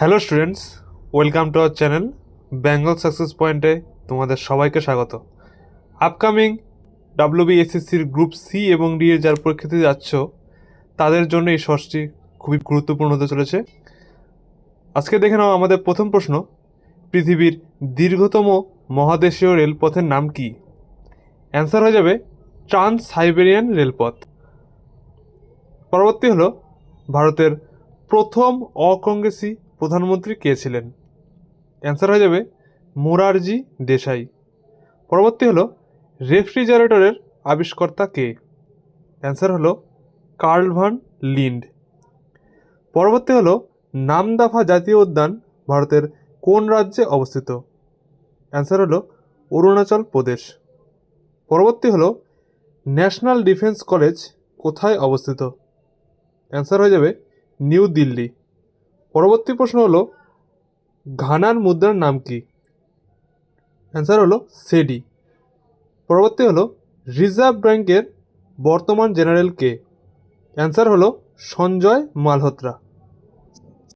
Hello students, welcome to our channel Bengal success পয়েন্টে তোমাদের সবাইকে স্বাগত। আপকামিং ডাব্লিউবিএসএসসির গ্রুপ সি এবং ডি এর যার পরীক্ষাতে যাচ্ছ তাদের জন্য এই শর্টসটি খুবই গুরুত্বপূর্ণ হতে চলেছে। আজকে দেখে নাও আমাদের প্রথম প্রশ্ন, পৃথিবীর দীর্ঘতম মহাদেশীয় রেলপথের নাম কি? অ্যান্সার হয়ে যাবে ট্রান্স সাইবেরিয়ান রেলপথ। পরবর্তী হলো, ভারতের প্রথম অকংগ্রেসি প্রধানমন্ত্রী কে ছিলেন? অ্যান্সার হয়ে যাবে মোরারজি দেশাই। পরবর্তী হলো, রেফ্রিজারেটরের আবিষ্কর্তা কে? অ্যান্সার হলো কার্ল ভান লিন্ড। পরবর্তী হলো, নামদাফা জাতীয় উদ্যান ভারতের কোন রাজ্যে অবস্থিত? অ্যান্সার হলো অরুণাচল প্রদেশ। পরবর্তী হলো, ন্যাশনাল ডিফেন্স কলেজ কোথায় অবস্থিত? অ্যান্সার হয়ে যাবে নিউ দিল্লি। পরবর্তী প্রশ্ন হলো, ঘানার মুদ্রার নাম কি? অ্যান্সার হলো সেডি। পরবর্তী হলো, রিজার্ভ ব্যাংকের বর্তমান জেনারেল কে? অ্যান্সার হলো সঞ্জয় মালহোত্রা।